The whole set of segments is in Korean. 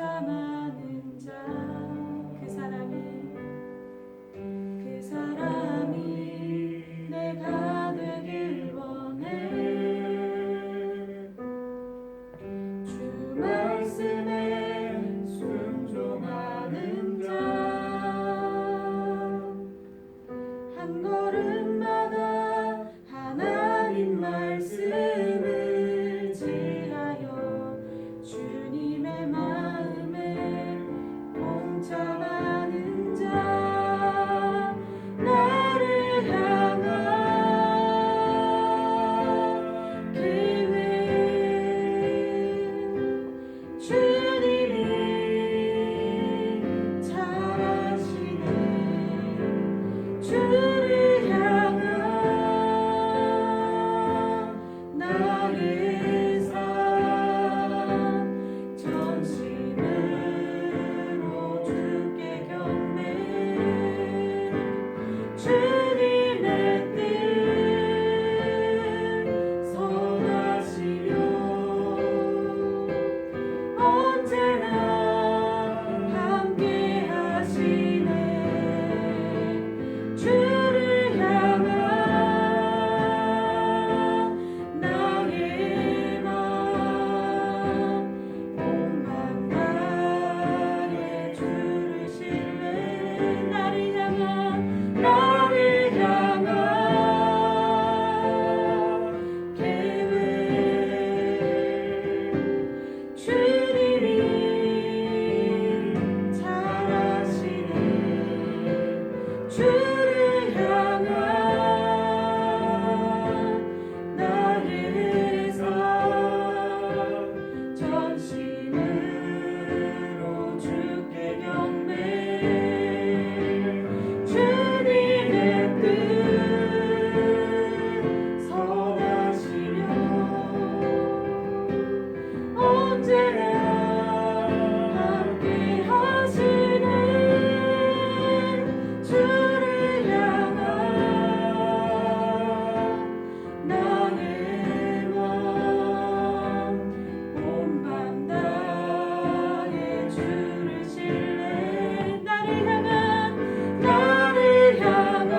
동참하는 자, 그 사람이 내가 되길 원해. 주 말씀에 순종하는 자, 한 걸음마다 하나님 말씀을 지하여 주님의 마음에 동참하는 자, 나를 향한 계획 주님이 잘 아시네. 주를 향한 나의 삶, 전심으로 주께 경배. 주님의 뜻 선하시며 언제나 함께 하시네. 주를 향한 나의 맘, 온 맘 다해 주를 신뢰. 나를 향한 계획 주님이 잘 아시네. 주를 향한 나의 삶, 전심으로 주께 경배. 주님의 뜻 선하시며 언제나 함께 하시네. 주를 향한 나의 맘, 온 맘 다해 주를 신뢰. 나를 향한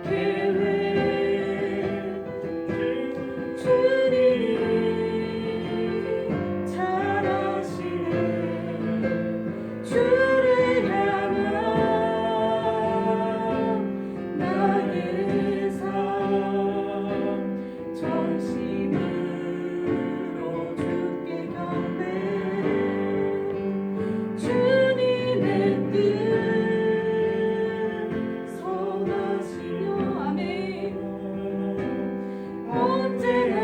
계획 주님이 잘 아시네. 주를 향한 나의 삶, 전심으로 주께 경배. 주님의 뜻 선하시며 아멘. 언제나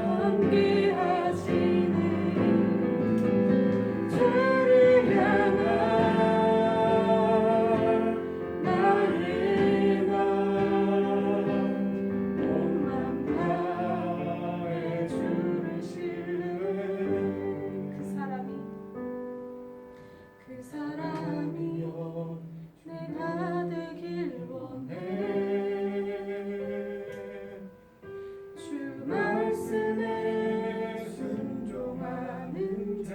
함께 하시네. 주를 향한 나의 맘, 온 맘 다해 주를 신뢰. 그 사람이여 내가 되길 원해. 주 말씀에 순종하는 자,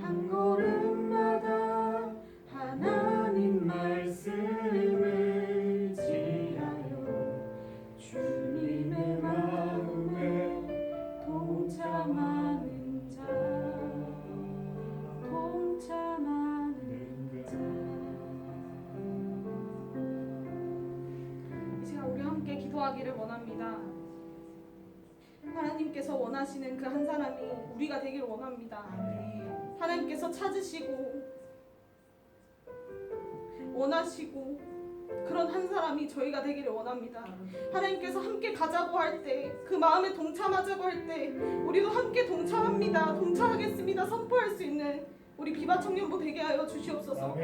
한 걸음마다 하나님 말씀을 지하여 주님의 마음에 동참하는 자, 동참하는 자. 이 시간 우리 함께 기도하기를 원합니다. 하나님께서 원하시는 그 한 사람이 우리가 되길 원합니다. 하나님께서 찾으시고 원하시고 그런 한 사람이 저희가 되기를 원합니다. 하나님께서 함께 가자고 할 때, 그 마음에 동참하자고 할 때 우리도 함께 동참합니다. 동참하겠습니다. 선포할 수 있는 우리 비바 청년부 되게 하여 주시옵소서.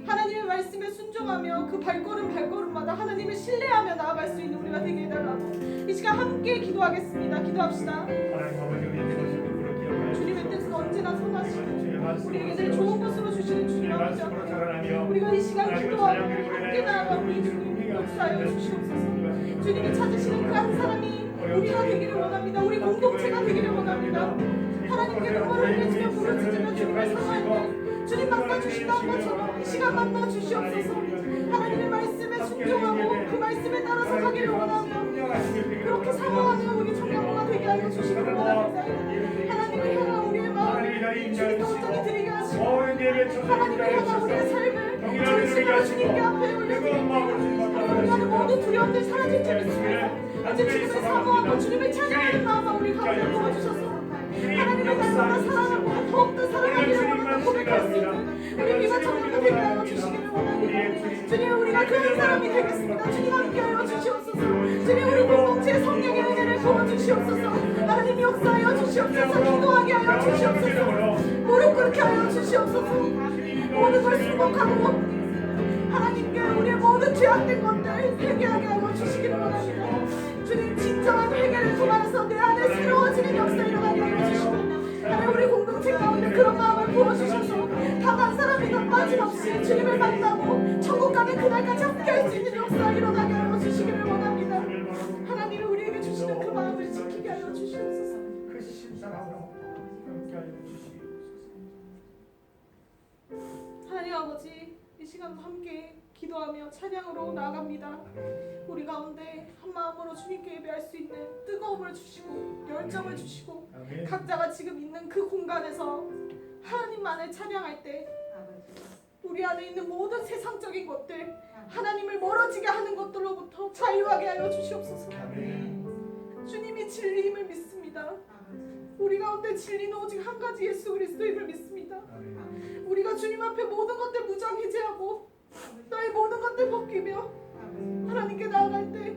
하나님의 말씀에 순종하며 그 발걸음마다 하나님을 신뢰하며 나아갈 수 있는 우리가 되게 해달라고 이 시간 함께 기도하겠습니다. 기도합시다. 주님의 뜻은 언제나 선하시고 우리에게 늘 좋은 것으로 주시는 주님 아버지 앞에 우리가 이 시간 기도하고 함께 나아가고 이 주님 역사하여 주시옵소서. 주님이 찾으시는 그 한 사람이 우리가 되기를 원합니다. 우리 공동체가 되기를 원합니다. 하나님께 눈물을 흘리며 부르짖으며 주님을 사모할 때 주님 만나주신다는 것처럼 이 시간 만나주시옵소서. 하나님의 말씀에 순종하고 그 말씀에 따라서 가기를 원하며 그렇게 사모하는 우리 청년부가 되게 하여 주시기를 원합니다. 하나님을 향한 우리의 마음을 주님께 온전히 드리게 하시고 하나님을 향한 우리의 삶을 진심으로 주님께 앞에 올려드립니다. 우리가 모든 두려움들 사라질 줄 믿습니다. 이제 주님을 사모하고 주님을 찬양하는 마음을 우리 가운데 부어주셔서 하나님을 날마다 사랑하고 더욱더 사랑하기를 원한다 고백할 수 있는 우리 미가 청년부 되게 하여 주시기를 원합니다. 주님 우리가 그런 사람이 되겠습니다. 주님 함께하여 주시옵소서. 주님 우리 공동체의 성령의 은혜를 부어주시옵소서. 하나님 역사하여 주시옵소서. 기도하게 하여 주시옵소서. 무릎 꿇게 하여 주시옵소서. 모든 걸 수복하고 하나님께 우리의 모든 죄악된 것들 회개하게 하여 주시기를 원합니다. 주님 진정한 회개를 통하여서 내 안에 새로워지는 역사 일어나게 하여 주시고 하나님 우리 공동체 가운데 그런 마음을 부어주셔서 단 한 사람이나 빠짐없이 주님을 만나고 천국 가는 그날까지 함께할 수 있는 역사 일어나게 하여 주시기를 원합니다. 하나님이 우리에게 주시는 그 마음을 지키게 하여 주시옵소서. 그 신사랑으로 함께하여 주시옵소서. 하나님 아버지 이 시간도 함께 기도하며 찬양으로 나아갑니다. 우리 가운데 한 마음으로 주님께 예배할 수 있는 뜨거움을 주시고 열정을 주시고 아멘. 각자가 지금 있는 그 공간에서 하나님만을 찬양할 때 우리 안에 있는 모든 세상적인 것들 하나님을 멀어지게 하는 것들로부터 자유하게 하여 주시옵소서. 아멘. 주님이 진리임을 믿습니다. 우리 가운데 진리는 오직 한 가지 예수 그리스도임을 믿습니다. 아멘. 우리가 주님 앞에 모든 것들 무장해제하고 너의 모든 것들 벗기며 하나님께 나아갈 때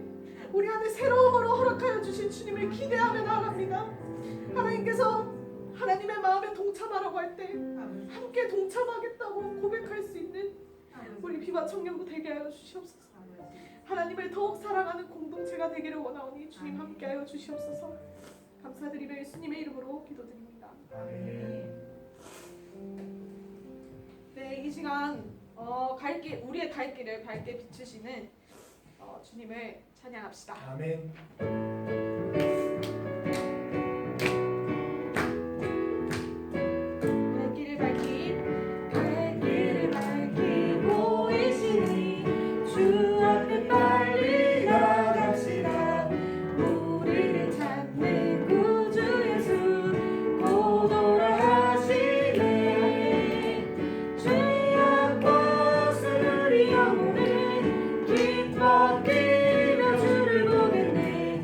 우리 안에 새로움으로 허락하여 주신 주님을 기대하며 나아갑니다. 하나님께서 하나님의 마음에 동참하라고 할 때 함께 동참하겠다고 고백할 수 있는 우리 비바 청년부 되게 하여 주시옵소서. 하나님을 더욱 사랑하는 공동체가 되기를 원하오니 주님 함께하여 주시옵소서. 감사드리며 예수님의 이름으로 기도드립니다. 아멘. 네, 이 시간 우리의 갈 길을 밝게 비추시는 주님을 찬양합시다. 아멘. 갈 길을 밝히고 계시니 주 앞에 빨리 나갑시다. 우리를 찾는 구주 예수 곧 오라 하시네. 주의 앞것을 우리 영혼은 기뻐 뛰며 주를 보겠네.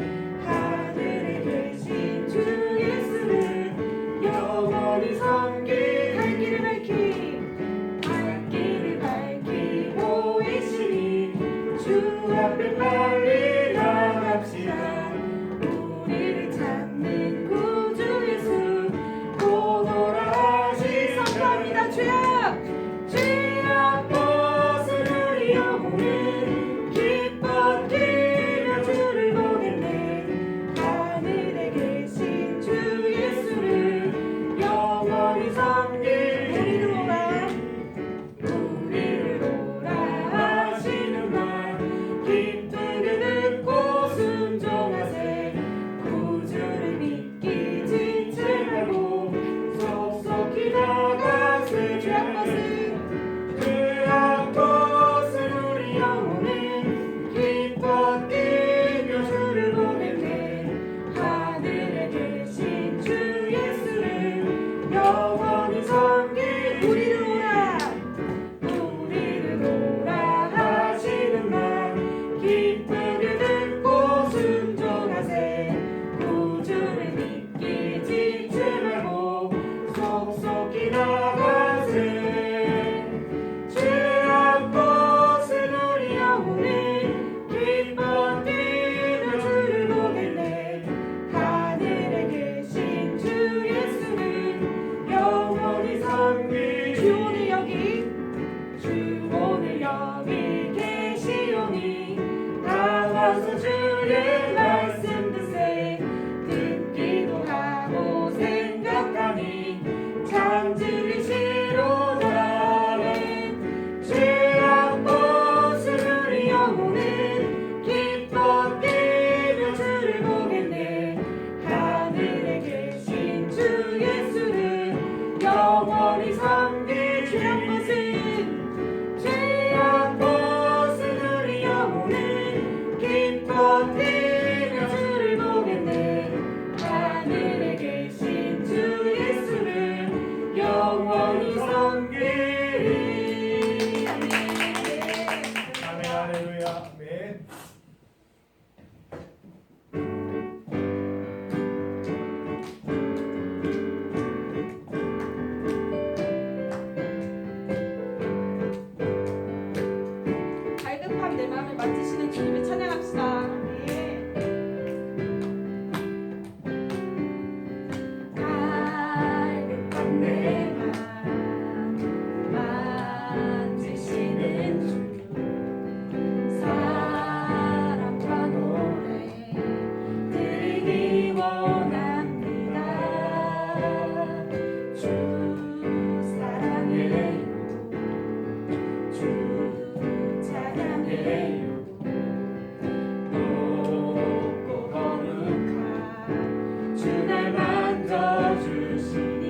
주를 만져주시니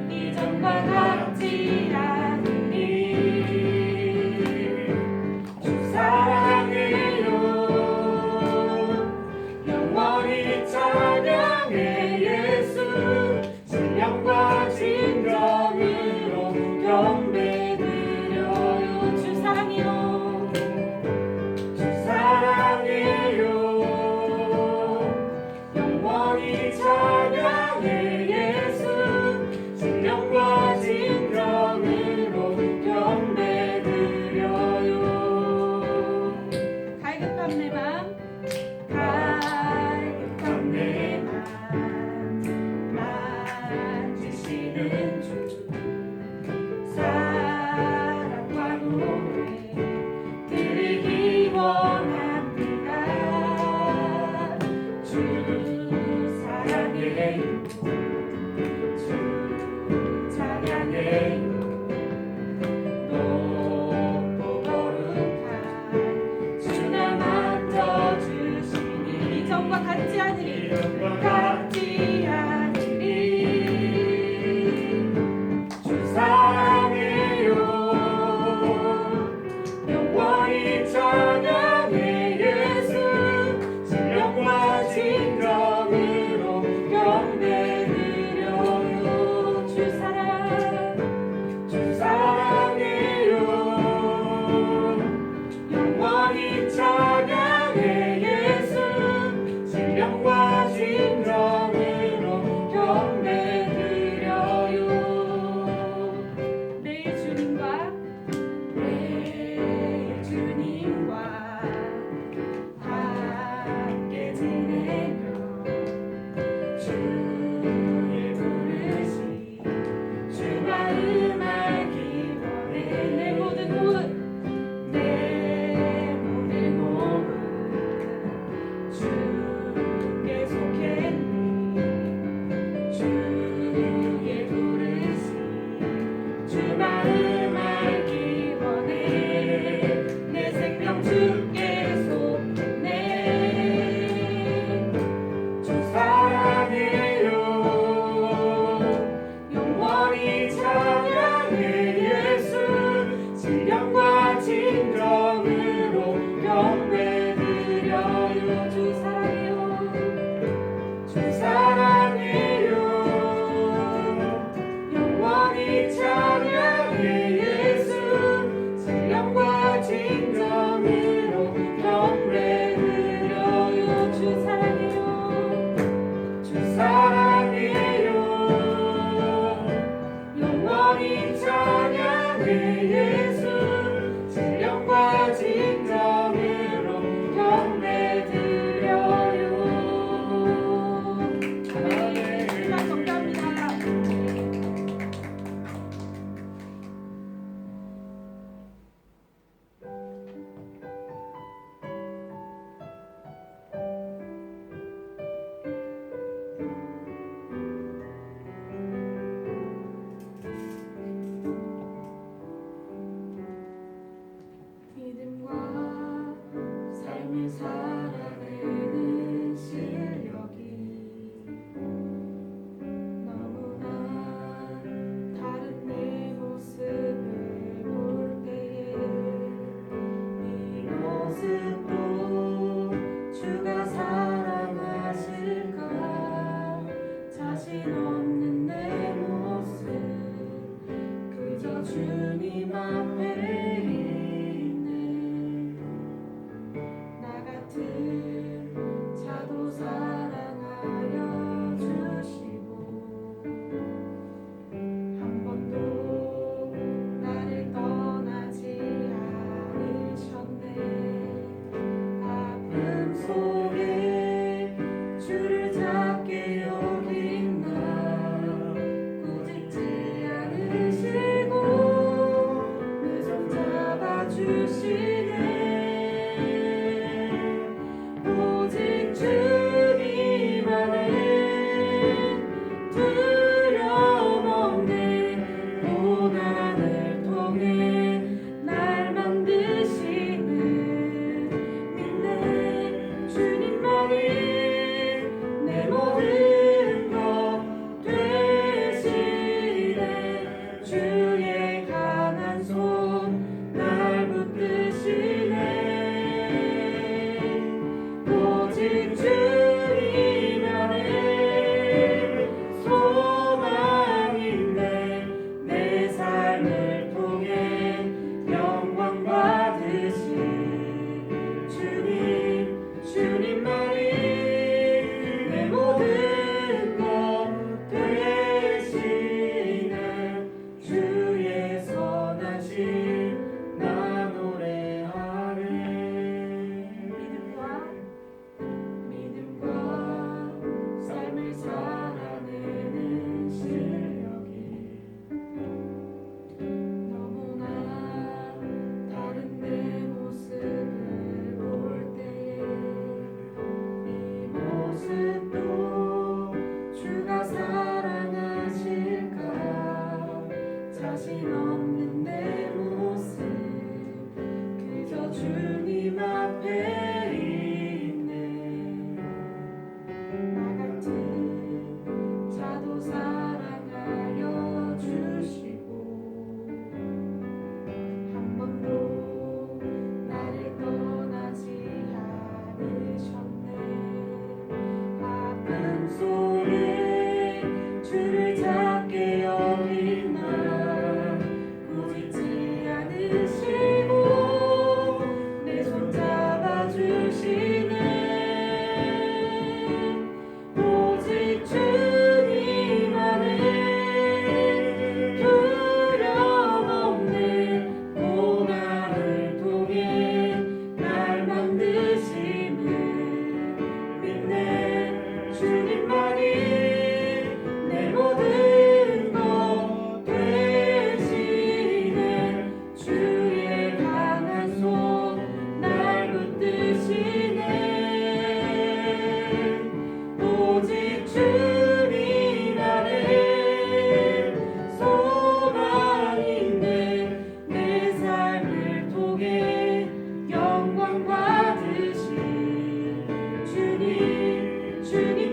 이전과 같지 않으니 주 사랑해요 영원히 찬양해 예수 신령과 진정으로 경배드려요 주 사랑해요 주 사랑해요 영원히 찬양해 예수 신령과 진정으로 경배드려요 갈급한 내 맘, 갈급한 내 맘 만지시는 주 사랑과 노래 드리기 원합니다 주 사랑해요 주 찬양해요 높고 거룩한 주나 만져주시니 이전과 같지 않으리 이전과 같지 않으리 주 사랑해요 영원히 찬양해 예수 신령과 진정으로 경배드려요 주 사랑해요 영원히 찬양해 예수 신령과 진정으로 경배드려요 매일 주님과 매일 주님과 함께 지내며 주의 부르심 주 마음 알기 원해 내 모든 호흡 내 모든 몸은 주께 속했니 주의 부르심 주 마음 알기 원해 내 생명 주께 속했네 주 사랑해요 영원히 찬양해 예수 신령과 진정으로 경배드려요 주 사랑해요 주 사랑해요 영원히 찬양해 예수 신령과 진정으로 경배드려요 주 사랑해요 주 사랑해요 영원히 찬양해 예수 신령과 진정으로 경배드려요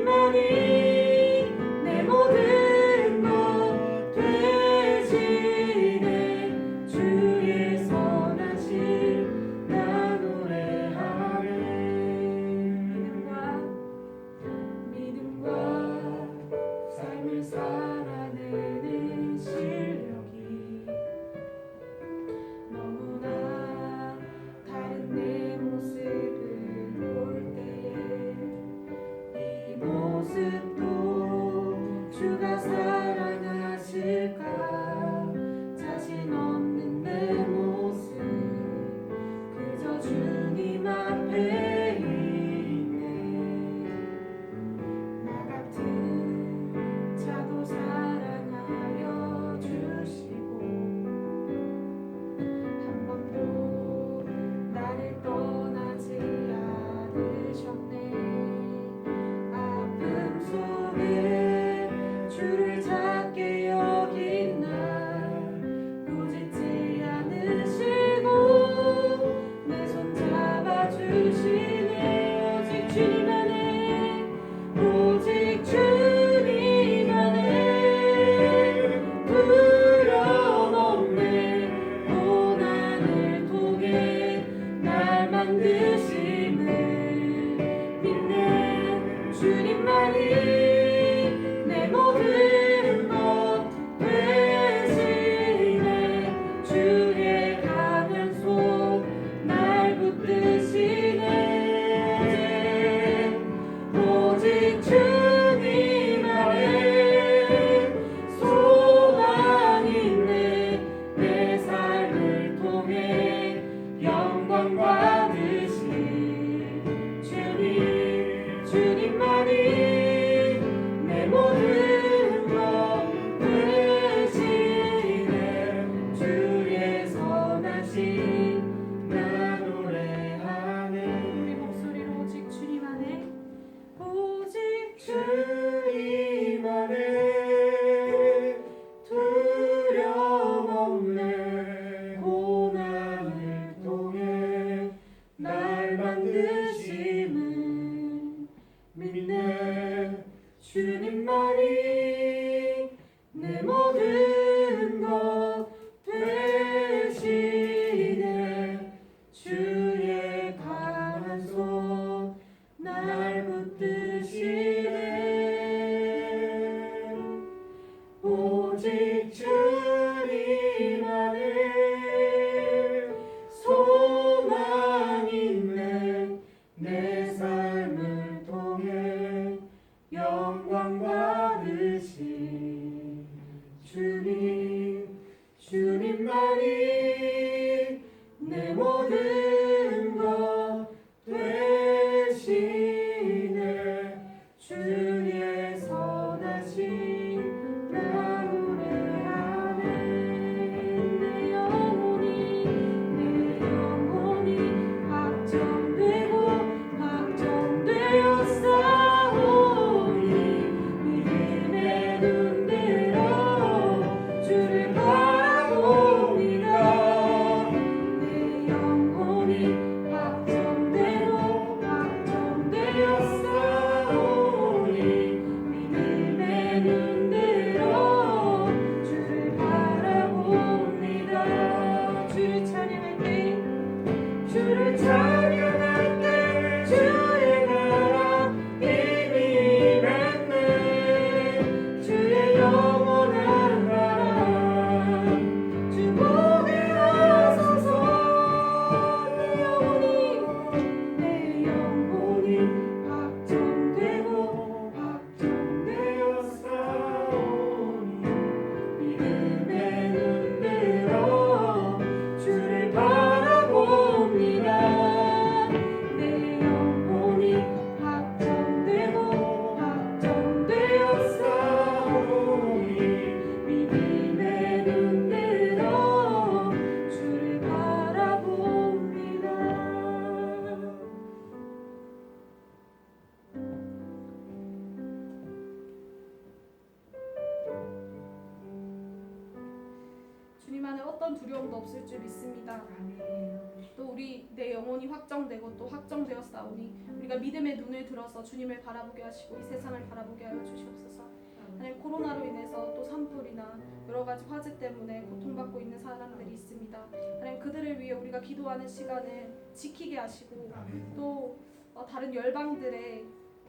주님만이 내 모든 것 되시네. 주의 선하심 나 노래하네. 믿음과 삶을 살아내는 실력이 너무나 다른 내 모습을 볼 때에 이 모습도 주가 사랑하실까. 자신 없는 내 모습 그저 주님 앞에 있네. 나 같은 자도 사랑하여 주시고 한 번도 나를 떠나지 않으셨네. 아픔 속에 주를 찾게 여긴 날 꾸짖지 않으시고 내 손 잡아주시네. 오직 주님 안에 오직 주님 안에 두려움 없네. 고난을 통해 날 만드심을 믿네. 주님만이 내 모든 것 되시네. 주의 강한 손 날 붙드시네. 오직 주님 안에 소망 있네. 내 삶을 통해 영광 받으신 주님. 주님만이 내 모든 것 되시네. 주의 선하심 나 노래하네. 우리 목소리로 오직 주님 안에 오직 주님 안에 두려움 없네. 고난을 통해 날 만드심을 믿네. 주님만이 내 모든 것 되시네. 주의 강한 손 날 붙드시네. 오직 주님 안에 소망 있네. 내 삶을 통해 영광 받으신 주님. 주님만이 내 모든 것 되시네. 주의 선하심 나 노래하네. 내 영혼이 확정되고 확정되어 싸우니 믿음의 눈 들어 주를 바라봅니다. 내 영혼이 확정되고 확정되어 싸우니 믿음의 눈 들어 주를 바라봅니다. 주를 찬양할 때 주를 찬양할 때 주의 나라 이미 임했네. 주의 영원한 나라 주 보게 하소서. 내 영혼이 확정되고 확정되어 싸우니 믿음의 눈 들어 주를 바라봅니다. 내 영혼이 확정되고 확정되어 싸우니 믿음의 눈 들어 주를 바라봅니다. 주님 안에 어떤 두려움도 없을 줄 믿습니다. 아멘. 또 내 영혼이 확정되고 또 확정되었사오니 우리가 믿음의 눈을 들어서 주님을 바라보게 하시고 이 세상을 바라보게 하여 주시옵소서. 하나님, 코로나로 인해서 또 산불이나 여러 가지 화재 때문에 고통받고 있는 사람들이 있습니다. 하나님, 그들을 위해 우리가 기도하는 시간을 지키게 하시고 또 다른 열방들의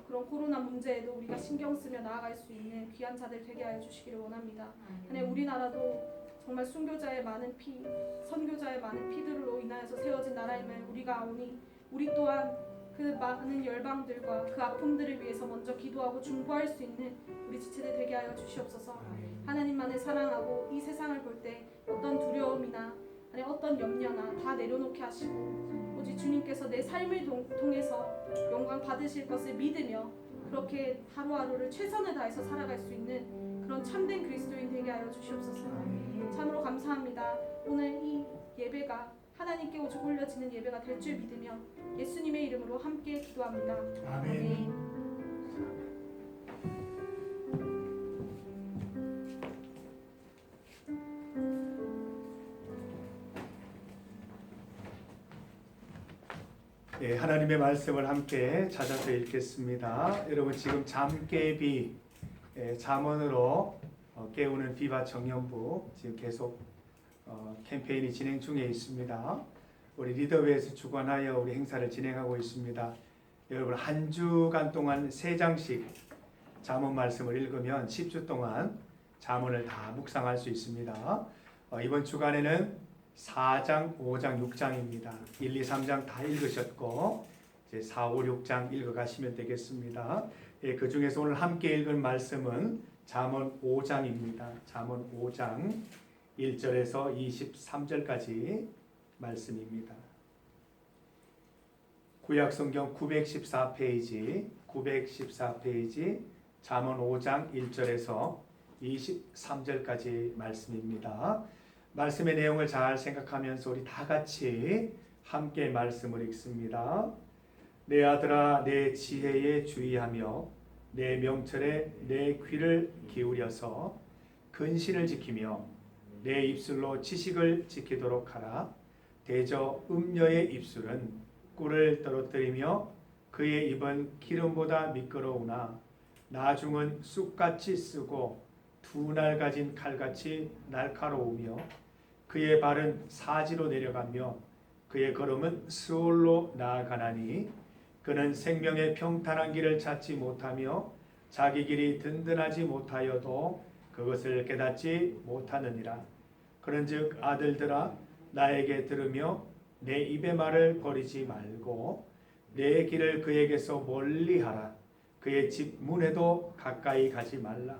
그런 코로나 문제에도 우리가 신경 쓰며 나아갈 수 있는 귀한 자들 되게 하여 주시기를 원합니다. 하나님, 우리나라도 정말 순교자의 많은 피, 선교자의 많은 피들로 인하여서 세워진 나라임을 우리가 아오니 우리 또한 그 많은 열방들과 그 아픔들을 위해서 먼저 기도하고 중보할 수 있는 우리 지체들 되게 하여 주시옵소서. 하나님만을 사랑하고 이 세상을 볼 때 어떤 두려움이나 아니 어떤 염려나 다 내려놓게 하시고 오직 주님께서 내 삶을 통해서 영광 받으실 것을 믿으며 그렇게 하루하루를 최선을 다해서 살아갈 수 있는 그런 참된 그리스도인 되게 하여 주시옵소서. 참으로 감사합니다. 오늘 이 예배가 하나님께 오직 올려지는 예배가 될 줄 믿으며 예수님의 이름으로 함께 기도합니다. 아멘. 예, 하나님의 말씀을 함께 찾아서 읽겠습니다. 여러분, 지금 잠깨비 잠언으로 깨우는 비바 청년부 지금 계속 캠페인이 진행 중에 있습니다. 우리 리더회에서 주관하여 우리 행사를 진행하고 있습니다. 여러분, 한 주간 동안 3장씩 잠언 말씀을 읽으면 10주 동안 잠언을 다 묵상할 수 있습니다. 이번 주간에는 4장, 5장, 6장입니다. 1, 2, 3장 다 읽으셨고 이제 4, 5, 6장 읽어가시면 되겠습니다. 예, 그 중에서 오늘 함께 읽은 말씀은 잠언 5장입니다. 잠언 5장 1절에서 23절까지 말씀입니다. 구약성경 914페이지 잠언 5장 1절에서 23절까지 말씀입니다. 말씀의 내용을 잘 생각하면서 우리 다 같이 함께 말씀을 읽습니다. 내 아들아, 내 지혜에 주의하며 내 명철에 내 귀를 기울여서 근신을 지키며 내 입술로 지식을 지키도록 하라. 대저 음녀의 입술은 꿀을 떨어뜨리며 그의 입은 기름보다 미끄러우나 나중은 쑥같이 쓰고 두 날 가진 칼같이 날카로우며 그의 발은 사지로 내려가며 그의 걸음은 스올로 나아가나니 그는 생명의 평탄한 길을 찾지 못하며 자기 길이 든든하지 못하여도 그것을 깨닫지 못하느니라. 그런즉 아들들아, 나에게 들으며 내 입의 말을 버리지 말고 내 길을 그에게서 멀리하라. 그의 집 문에도 가까이 가지 말라.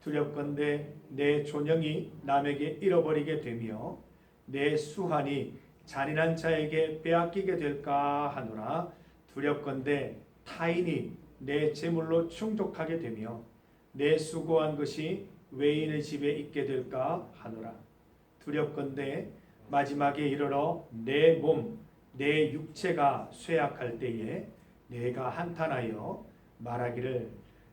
두렵건대 내 존영이 남에게 잃어버리게 되며 내 수한이 잔인한 자에게 빼앗기게 될까 하노라. 두렵건대 타인이 내 재물로 충족하게 되며 내 수고한 것이 외인의 집에 있게 될까 하노라. 두렵건대 마지막에 이르러 내 몸, 내 육체가 쇠약할 때에 내가 한탄하여 말하기를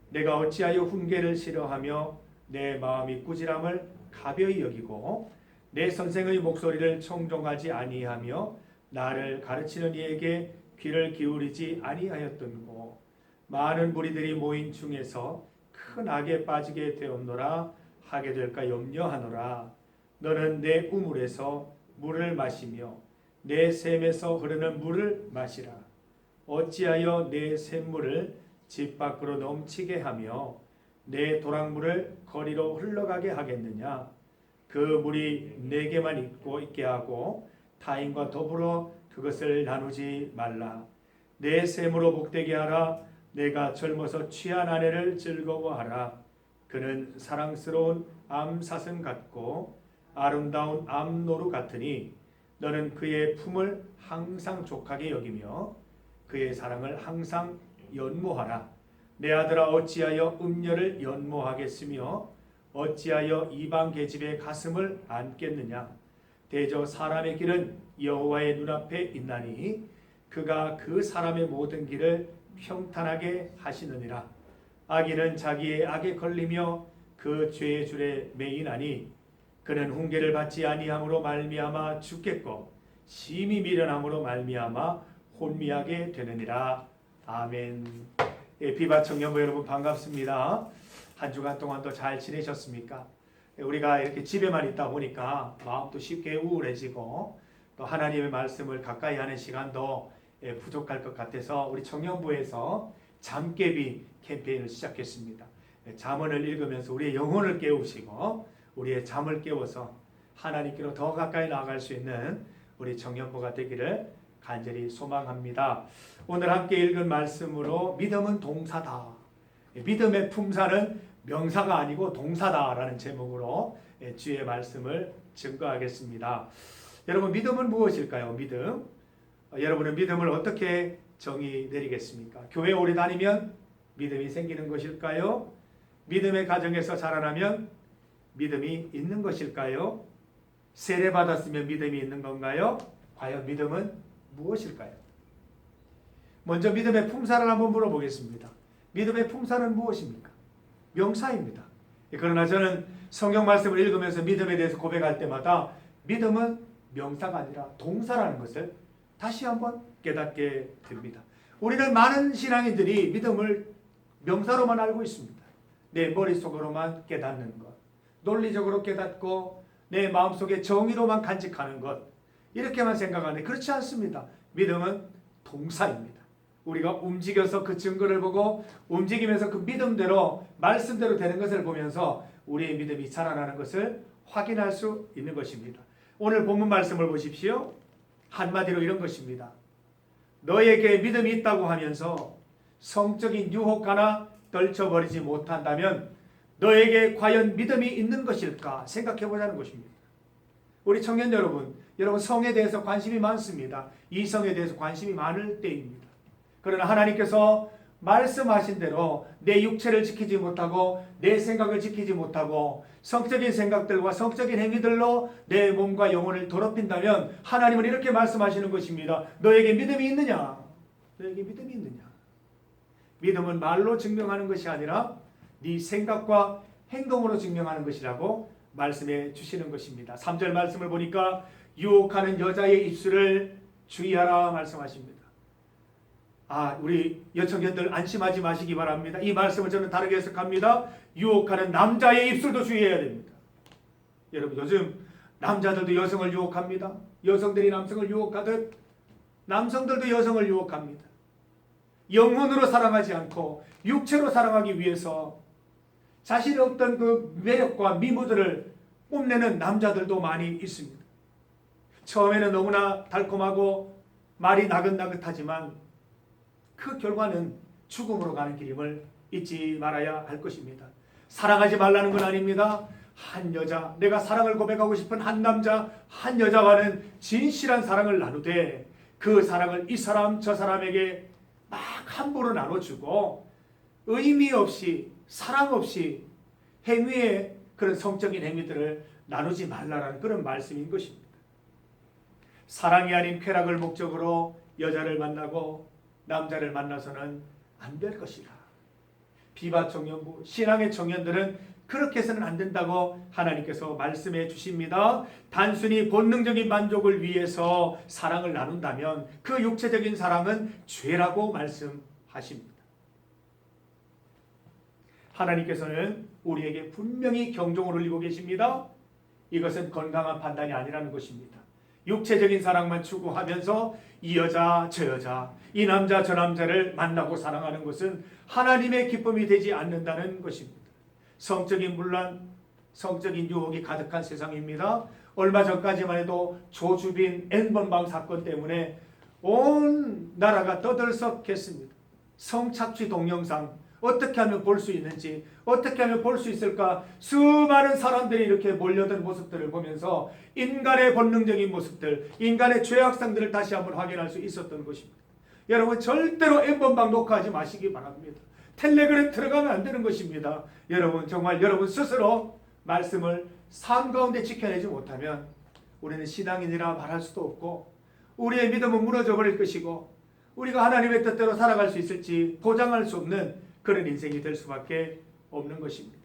내가 어찌하여 훈계를 싫어하며 내 마음이 꾸지람을 가벼이 여기고 내 선생의 목소리를 청종하지 아니하며 나를 가르치는 이에게 귀를 기울이지 아니하였던고. 많은 무리들이 모인 중에서 큰 악에 빠지게 되었노라. 하게 될까 염려하노라. 너는 내 우물에서 물을 마시며 내 샘에서 흐르는 물을 마시라. 어찌하여 내 샘물을 집 밖으로 넘치게 하며 내 도랑물을 거리로 흘러가게 하겠느냐. 그 물이 내게만 있게 하고 타인과 더불어 그것을 나누지 말라. 내 샘으로 복되게 하라. 내가 젊어서 취한 아내를 즐거워하라. 그는 사랑스러운 암사슴 같고 아름다운 암노루 같으니 너는 그의 품을 항상 족하게 여기며 그의 사랑을 항상 연모하라. 내 아들아, 어찌하여 음녀를 연모하겠으며 어찌하여 이방 계집의 가슴을 안겠느냐. 대저 사람의 길은 여호와의 눈앞에 있나니 그가 그 사람의 모든 길을 평탄하게 하시느니라. 악인은 자기의 악에 걸리며 그 죄의 줄에 매이나니 그는 훈계를 받지 아니함으로 말미암아 죽겠고 심히 미련함으로 말미암아 혼미하게 되느니라. 아멘. 예, 비바 청년부 여러분 반갑습니다. 한 주간 동안도 잘 지내셨습니까? 우리가 이렇게 집에만 있다 보니까 마음도 쉽게 우울해지고 또 하나님의 말씀을 가까이 하는 시간도 부족할 것 같아서 우리 청년부에서 잠깨비 캠페인을 시작했습니다. 잠언을 읽으면서 우리의 영혼을 깨우시고 우리의 잠을 깨워서 하나님께로 더 가까이 나아갈 수 있는 우리 청년부가 되기를 간절히 소망합니다. 오늘 함께 읽은 말씀으로 믿음은 동사다. 믿음의 품사는 명사가 아니고 동사다라는 제목으로 주의 말씀을 증거하겠습니다. 여러분 믿음은 무엇일까요? 믿음. 여러분은 믿음을 어떻게 정의 내리겠습니까? 교회 오래 다니면 믿음이 생기는 것일까요? 믿음의 가정에서 자라나면 믿음이 있는 것일까요? 세례 받았으면 믿음이 있는 건가요? 과연 믿음은 무엇일까요? 먼저 믿음의 품사를 한번 물어보겠습니다. 믿음의 품사는 무엇입니까? 명사입니다. 그러나 저는 성경 말씀을 읽으면서 믿음에 대해서 고백할 때마다 믿음은 명사가 아니라 동사라는 것을 다시 한번 깨닫게 됩니다. 우리는 많은 신앙인들이 믿음을 명사로만 알고 있습니다. 내 머릿속으로만 깨닫는 것, 논리적으로 깨닫고 내 마음속에 정의로만 간직하는 것, 이렇게만 생각하는데 그렇지 않습니다. 믿음은 동사입니다. 우리가 움직여서 그 증거를 보고 움직이면서 그 믿음대로 말씀대로 되는 것을 보면서 우리의 믿음이 자라나는 것을 확인할 수 있는 것입니다. 오늘 본문 말씀을 보십시오. 한마디로 이런 것입니다. 너에게 믿음이 있다고 하면서 성적인 유혹 하나 떨쳐버리지 못한다면 너에게 과연 믿음이 있는 것일까 생각해 보자는 것입니다. 우리 청년 여러분, 여러분 성에 대해서 관심이 많습니다. 이성에 대해서 관심이 많을 때입니다. 그러나 하나님께서 말씀하신 대로 내 육체를 지키지 못하고 내 생각을 지키지 못하고 성적인 생각들과 성적인 행위들로 내 몸과 영혼을 더럽힌다면 하나님은 이렇게 말씀하시는 것입니다. 너에게 믿음이 있느냐? 너에게 믿음이 있느냐? 믿음은 말로 증명하는 것이 아니라 네 생각과 행동으로 증명하는 것이라고 말씀해 주시는 것입니다. 3절 말씀을 보니까 유혹하는 여자의 입술을 주의하라 말씀하십니다. 우리 여청년들 안심하지 마시기 바랍니다. 이 말씀을 저는 다르게 해석합니다. 유혹하는 남자의 입술도 주의해야 됩니다. 여러분 요즘 남자들도 여성을 유혹합니다. 여성들이 남성을 유혹하듯 남성들도 여성을 유혹합니다. 영혼으로 사랑하지 않고 육체로 사랑하기 위해서 자신의 어떤 그 매력과 미모들을 뽐내는 남자들도 많이 있습니다. 처음에는 너무나 달콤하고 말이 나긋나긋하지만 그 결과는 죽음으로 가는 길임을 잊지 말아야 할 것입니다. 사랑하지 말라는 건 아닙니다. 한 여자, 내가 사랑을 고백하고 싶은 한 남자, 한 여자와는 진실한 사랑을 나누되 그 사랑을 이 사람 저 사람에게 막 함부로 나눠주고 의미 없이 사랑 없이 행위의 그런 성적인 행위들을 나누지 말라라는 그런 말씀인 것입니다. 사랑이 아닌 쾌락을 목적으로 여자를 만나고 남자를 만나서는 안 될 것이다. 비바 청년부, 신앙의 청년들은 그렇게 해서는 안 된다고 하나님께서 말씀해 주십니다. 단순히 본능적인 만족을 위해서 사랑을 나눈다면 그 육체적인 사랑은 죄라고 말씀하십니다. 하나님께서는 우리에게 분명히 경종을 울리고 계십니다. 이것은 건강한 판단이 아니라는 것입니다. 육체적인 사랑만 추구하면서 이 여자 저 여자 이 남자 저 남자를 만나고 사랑하는 것은 하나님의 기쁨이 되지 않는다는 것입니다. 성적인 분란, 성적인 유혹이 가득한 세상입니다. 얼마 전까지만 해도 조주빈 N번방 사건 때문에 온 나라가 떠들썩했습니다. 성착취 동영상 어떻게 하면 볼 수 있는지, 어떻게 하면 볼 수 있을까? 수많은 사람들이 이렇게 몰려든 모습들을 보면서 인간의 본능적인 모습들, 인간의 죄악상들을 다시 한번 확인할 수 있었던 것입니다. 여러분 절대로 N번방 녹화하지 마시기 바랍니다. 텔레그램 들어가면 안 되는 것입니다. 여러분 정말 여러분 스스로 말씀을 삶 가운데 지켜내지 못하면 우리는 신앙인이라 말할 수도 없고 우리의 믿음은 무너져 버릴 것이고 우리가 하나님의 뜻대로 살아갈 수 있을지 보장할 수 없는 그런 인생이 될 수밖에 없는 것입니다.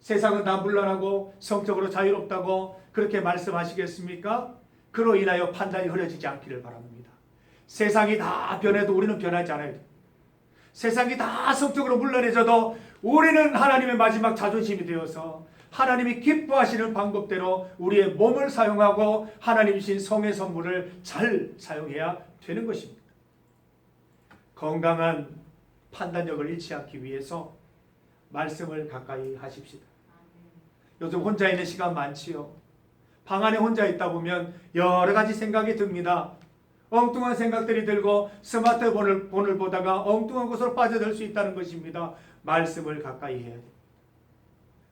세상은 다 물러나고 성적으로 자유롭다고 그렇게 말씀하시겠습니까? 그로 인하여 판단이 흐려지지 않기를 바랍니다. 세상이 다 변해도 우리는 변하지 않아야 돼요. 세상이 다 성적으로 물러내져도 우리는 하나님의 마지막 자존심이 되어서 하나님이 기뻐하시는 방법대로 우리의 몸을 사용하고 하나님 주신 성의 선물을 잘 사용해야 되는 것입니다. 건강한 판단력을 잃지 않기 위해서 말씀을 가까이 하십시다. 요즘 혼자 있는 시간 많지요. 방 안에 혼자 있다 보면 여러 가지 생각이 듭니다. 엉뚱한 생각들이 들고 스마트폰을 보다가 엉뚱한 곳으로 빠져들 수 있다는 것입니다. 말씀을 가까이 해야 돼요.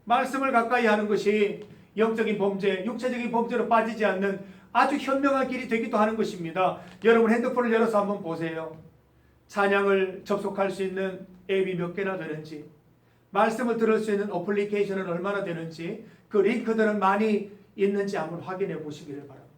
말씀을 가까이 하는 것이 영적인 범죄, 육체적인 범죄로 빠지지 않는 아주 현명한 길이 되기도 하는 것입니다. 여러분 핸드폰을 열어서 한번 보세요. 찬양을 접속할 수 있는 앱이 몇 개나 되는지, 말씀을 들을 수 있는 어플리케이션은 얼마나 되는지, 그 링크들은 많이 있는지 한번 확인해 보시기를 바랍니다.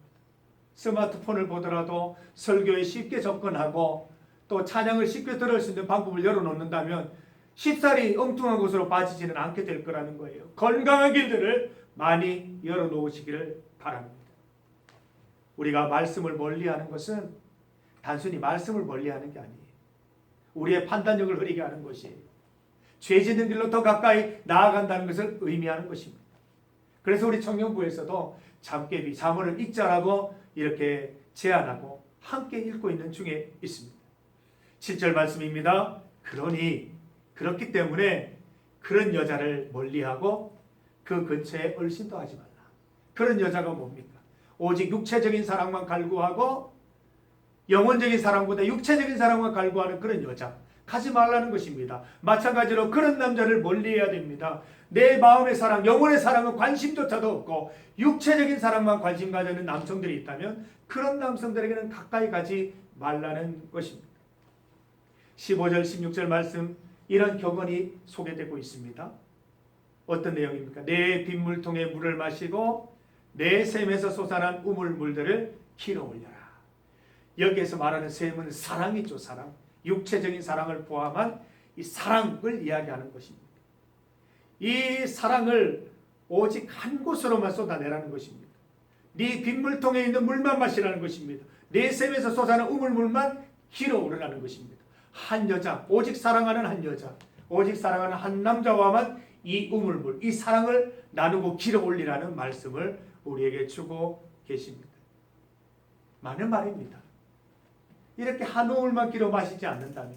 스마트폰을 보더라도 설교에 쉽게 접근하고 또 찬양을 쉽게 들을 수 있는 방법을 열어놓는다면 쉽사리 엉뚱한 곳으로 빠지지는 않게 될 거라는 거예요. 건강한 길들을 많이 열어놓으시기를 바랍니다. 우리가 말씀을 멀리하는 것은 단순히 말씀을 멀리하는 게 아니에요. 우리의 판단력을 흐리게 하는 것이에요. 죄 짓는 길로 더 가까이 나아간다는 것을 의미하는 것입니다. 그래서 우리 청년부에서도 잠깨비, 잠언을 읽자라고 이렇게 제안하고 함께 읽고 있는 중에 있습니다. 7절 말씀입니다. 그렇기 때문에 그런 여자를 멀리하고 그 근처에 얼씬도 하지 말라. 그런 여자가 뭡니까? 오직 육체적인 사랑만 갈구하고 영혼적인 사랑보다 육체적인 사랑만 갈구하는 그런 여자 가지 말라는 것입니다. 마찬가지로 그런 남자를 멀리해야 됩니다. 내 마음의 사랑, 영혼의 사랑은 관심조차도 없고 육체적인 사랑만 관심 가지는 남성들이 있다면 그런 남성들에게는 가까이 가지 말라는 것입니다. 15절 16절 말씀, 이런 격언이 소개되고 있습니다. 어떤 내용입니까? 내 빗물통에 물을 마시고 내 샘에서 솟아난 우물물들을 길어 올려라. 여기에서 말하는 샘은 사랑이죠. 사랑. 육체적인 사랑을 포함한 이 사랑을 이야기하는 것입니다. 이 사랑을 오직 한 곳으로만 쏟아내라는 것입니다. 네 빗물통에 있는 물만 마시라는 것입니다. 내 샘에서 솟아나는 우물물만 길어 오르라는 것입니다. 한 여자, 오직 사랑하는 한 여자, 오직 사랑하는 한 남자와만 이 우물물, 이 사랑을 나누고 길어 올리라는 말씀을 우리에게 주고 계십니다. 많은 말입니다. 이렇게 한 우물만 길어 마시지 않는다면,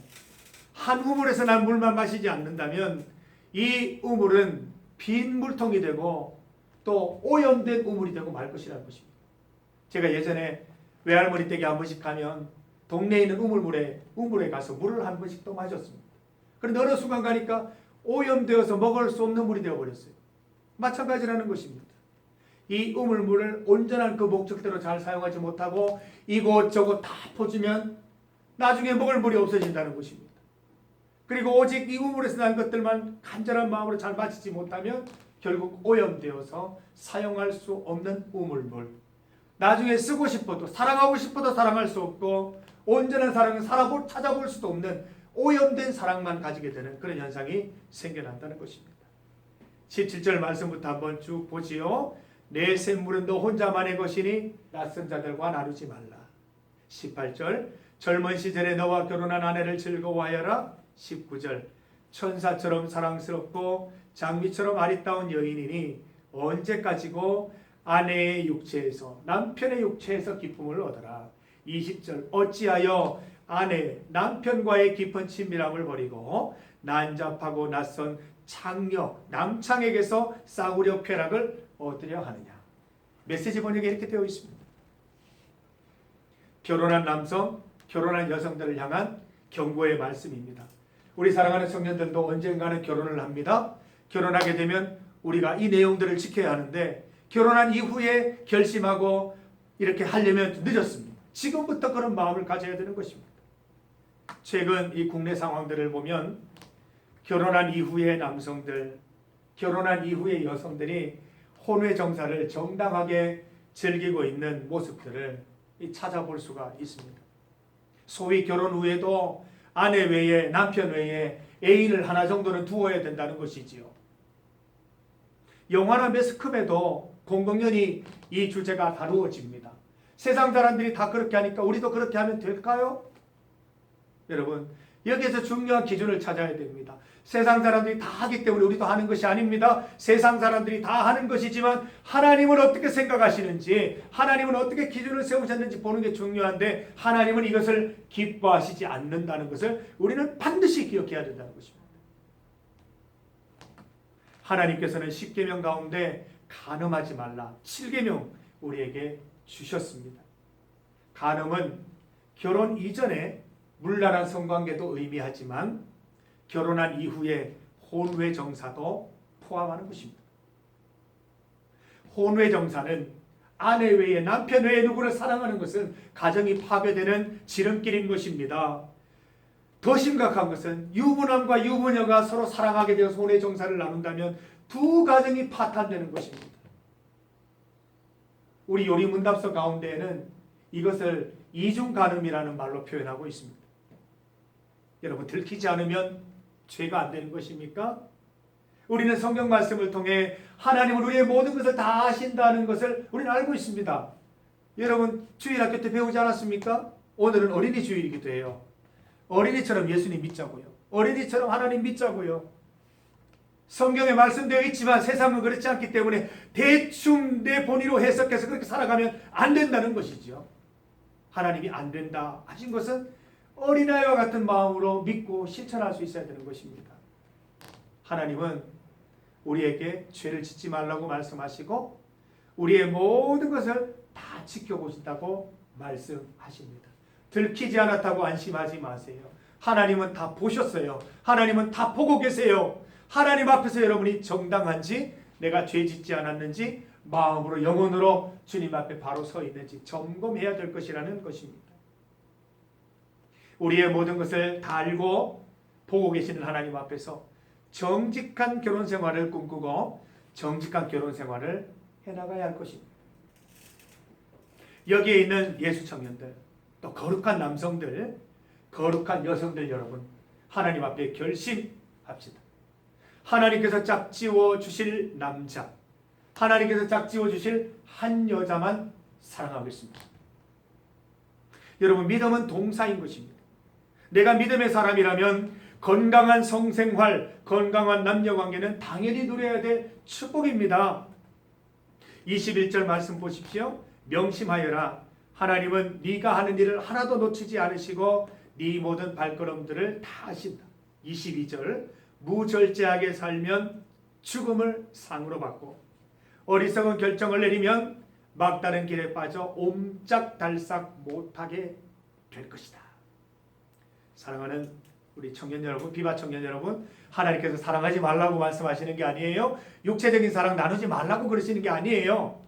한 우물에서 난 물만 마시지 않는다면 이 우물은 빈 물통이 되고 또 오염된 우물이 되고 말 것이라는 것입니다. 제가 예전에 외할머니 댁에 한 번씩 가면 동네에 있는 우물에 가서 물을 한 번씩 또 마셨습니다. 그런데 어느 순간 가니까 오염되어서 먹을 수 없는 물이 되어버렸어요. 마찬가지라는 것입니다. 이 우물물을 온전한 그 목적대로 잘 사용하지 못하고 이곳저곳 다 퍼주면 나중에 먹을 물이 없어진다는 것입니다. 그리고 오직 이 우물에서 난 것들만 간절한 마음으로 잘 마시지 못하면 결국 오염되어서 사용할 수 없는 우물물. 나중에 쓰고 싶어도 사랑하고 싶어도 사랑할 수 없고 온전한 사랑은 찾아볼 수도 없는 오염된 사랑만 가지게 되는 그런 현상이 생겨난다는 것입니다. 17절 말씀부터 한번 쭉 보지요. 내 샘물은 너 혼자만의 것이니 낯선 자들과 나누지 말라. 18절 젊은 시절에 너와 결혼한 아내를 즐거워하여라. 19절 천사처럼 사랑스럽고 장미처럼 아리따운 여인이니 언제까지고 아내의 육체에서 남편의 육체에서 기쁨을 얻어라. 20절 어찌하여 아내 남편과의 깊은 친밀함을 버리고 난잡하고 낯선 창녀 남창에게서 싸구려 쾌락을 얻으려 하느냐. 메시지 번역에 이렇게 되어 있습니다. 결혼한 남성, 결혼한 여성들을 향한 경고의 말씀입니다. 우리 사랑하는 청년들도 언젠가는 결혼을 합니다. 결혼하게 되면 우리가 이 내용들을 지켜야 하는데 결혼한 이후에 결심하고 이렇게 하려면 늦었습니다. 지금부터 그런 마음을 가져야 되는 것입니다. 최근 이 국내 상황들을 보면 결혼한 이후의 남성들, 결혼한 이후의 여성들이 혼외 정사를 정당하게 즐기고 있는 모습들을 찾아볼 수가 있습니다. 소위 결혼 후에도 아내 외에 남편 외에 애인을 하나 정도는 두어야 된다는 것이지요. 영화나 매스컴에도 공공연히 이 주제가 다루어집니다. 세상 사람들이 다 그렇게 하니까 우리도 그렇게 하면 될까요? 여러분, 여기에서 중요한 기준을 찾아야 됩니다. 세상 사람들이 다 하기 때문에 우리도 하는 것이 아닙니다. 세상 사람들이 다 하는 것이지만 하나님은 어떻게 생각하시는지, 하나님은 어떻게 기준을 세우셨는지 보는 게 중요한데, 하나님은 이것을 기뻐하시지 않는다는 것을 우리는 반드시 기억해야 된다는 것입니다. 하나님께서는 10계명 가운데 간음하지 말라 7계명 우리에게 주셨습니다. 간음은 결혼 이전에 문란한 성관계도 의미하지만 결혼한 이후에 혼외 정사도 포함하는 것입니다. 혼외 정사는 아내 외에 남편 외에 누구를 사랑하는 것은 가정이 파괴되는 지름길인 것입니다. 더 심각한 것은 유부남과 유부녀가 서로 사랑하게 되어서 혼외 정사를 나눈다면 두 가정이 파탄되는 것입니다. 우리 요리문답서 가운데에는 이것을 이중간음이라는 말로 표현하고 있습니다. 여러분, 들키지 않으면 죄가 안 되는 것입니까? 우리는 성경 말씀을 통해 하나님은 우리의 모든 것을 다 아신다는 것을 우리는 알고 있습니다. 여러분, 주일학교 때 배우지 않았습니까? 오늘은 어린이 주일이기도 해요. 어린이처럼 예수님 믿자고요. 어린이처럼 하나님 믿자고요. 성경에 말씀되어 있지만 세상은 그렇지 않기 때문에 대충 내 본의로 해석해서 그렇게 살아가면 안 된다는 것이죠. 하나님이 안 된다 하신 것은 어린아이와 같은 마음으로 믿고 실천할 수 있어야 되는 것입니다. 하나님은 우리에게 죄를 짓지 말라고 말씀하시고 우리의 모든 것을 다 지켜보신다고 말씀하십니다. 들키지 않았다고 안심하지 마세요. 하나님은 다 보셨어요. 하나님은 다 보고 계세요. 하나님 앞에서 여러분이 정당한지, 내가 죄 짓지 않았는지, 마음으로 영혼으로 주님 앞에 바로 서 있는지 점검해야 될 것이라는 것입니다. 우리의 모든 것을 다 알고 보고 계시는 하나님 앞에서 정직한 결혼 생활을 꿈꾸고 정직한 결혼 생활을 해나가야 할 것입니다. 여기에 있는 예수 청년들, 또 거룩한 남성들, 거룩한 여성들 여러분, 하나님 앞에 결심합시다. 하나님께서 짝지워 주실 남자, 하나님께서 짝지워 주실 한 여자만 사랑하겠습니다. 여러분, 믿음은 동사인 것입니다. 내가 믿음의 사람이라면 건강한 성생활, 건강한 남녀관계는 당연히 누려야 될 축복입니다. 21절 말씀 보십시오. 명심하여라. 하나님은 네가 하는 일을 하나도 놓치지 않으시고 네 모든 발걸음들을 다 아신다. 22절 무절제하게 살면 죽음을 상으로 받고 어리석은 결정을 내리면 막다른 길에 빠져 옴짝달싹 못하게 될 것이다. 사랑하는 우리 청년 여러분, 비바 청년 여러분, 하나님께서 사랑하지 말라고 말씀하시는 게 아니에요. 육체적인 사랑 나누지 말라고 그러시는 게 아니에요.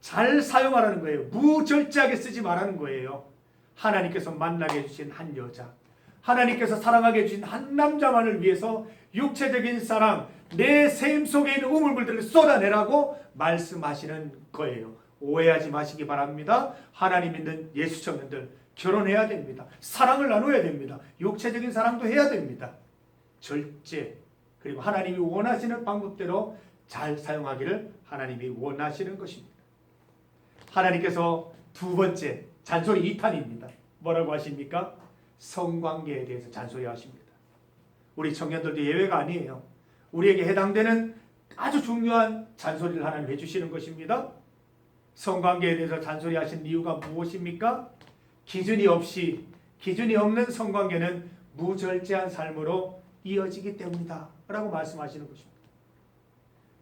잘 사용하라는 거예요. 무절제하게 쓰지 말라는 거예요. 하나님께서 만나게 해주신 한 여자, 하나님께서 사랑하게 해주신 한 남자만을 위해서 육체적인 사랑, 내 셈 속에 있는 우물물들을 쏟아내라고 말씀하시는 거예요. 오해하지 마시기 바랍니다. 하나님 믿는 예수 청년들, 결혼해야 됩니다. 사랑을 나눠야 됩니다. 육체적인 사랑도 해야 됩니다. 절제, 그리고 하나님이 원하시는 방법대로 잘 사용하기를 하나님이 원하시는 것입니다. 하나님께서 두 번째, 잔소리 2탄입니다. 뭐라고 하십니까? 성관계에 대해서 잔소리하십니다. 우리 청년들도 예외가 아니에요. 우리에게 해당되는 아주 중요한 잔소리를 하나님 해주시는 것입니다. 성관계에 대해서 잔소리하신 이유가 무엇입니까? 기준이 없는 성관계는 무절제한 삶으로 이어지기 때문이다 라고 말씀하시는 것입니다.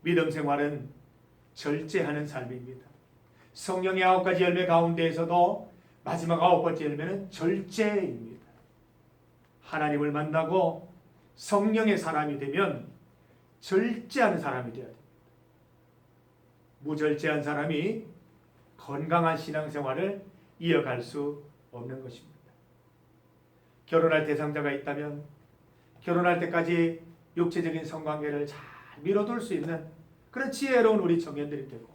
믿음 생활은 절제하는 삶입니다. 성령의 9가지 열매 가운데에서도 마지막 9번째 열매는 절제입니다. 하나님을 만나고 성령의 사람이 되면 절제하는 사람이 되어야 됩니다. 무절제한 사람이 건강한 신앙생활을 이어갈 수 없는 것입니다. 결혼할 대상자가 있다면 결혼할 때까지 육체적인 성관계를 잘 미뤄둘 수 있는 그런 지혜로운 우리 청년들이 되고,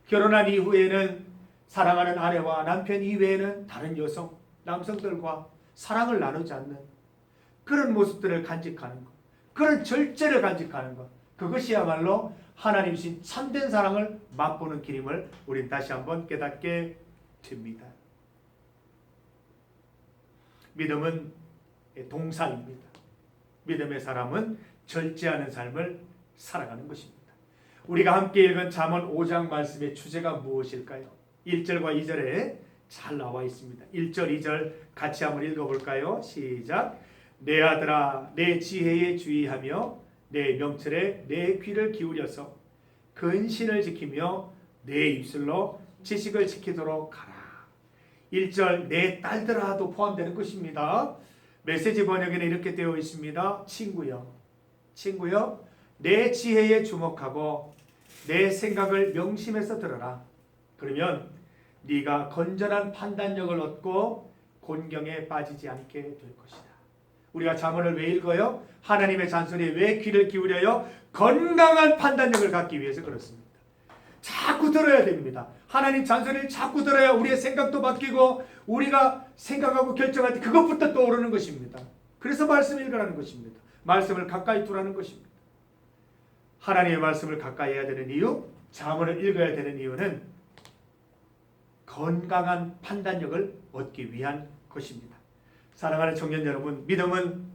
결혼한 이후에는 사랑하는 아내와 남편 이외에는 다른 여성, 남성들과 사랑을 나누지 않는 그런 모습들을 간직하는 것, 그런 절제를 간직하는 것, 그것이야말로 하나님이신 참된 사랑을 맛보는 길임을 우린 다시 한번 깨닫게 됩니다. 믿음은 동사입니다. 믿음의 사람은 절제하는 삶을 살아가는 것입니다. 우리가 함께 읽은 잠언 5장 말씀의 주제가 무엇일까요? 1절과 2절에 잘 나와 있습니다. 1절, 2절 같이 한번 읽어볼까요? 시작. 내 아들아, 내 지혜에 주의하며 내 명철에 내 귀를 기울여서 근신을 지키며 내 입술로 지식을 지키도록 하라. 1절 내 딸들아도 포함되는 것입니다. 메시지 번역에는 이렇게 되어 있습니다. 친구여, 내 지혜에 주목하고 내 생각을 명심해서 들어라. 그러면 네가 건전한 판단력을 얻고 곤경에 빠지지 않게 될 것이다. 우리가 잠언을 왜 읽어요? 하나님의 잔소리에 왜 귀를 기울여요? 건강한 판단력을 갖기 위해서 그렇습니다. 자꾸 들어야 됩니다. 하나님 잔소리를 자꾸 들어야 우리의 생각도 바뀌고 우리가 생각하고 결정할 때 그것부터 떠오르는 것입니다. 그래서 말씀을 읽으라는 것입니다. 말씀을 가까이 두라는 것입니다. 하나님의 말씀을 가까이 해야 되는 이유, 잠언을 읽어야 되는 이유는 건강한 판단력을 얻기 위한 것입니다. 사랑하는 청년 여러분, 믿음은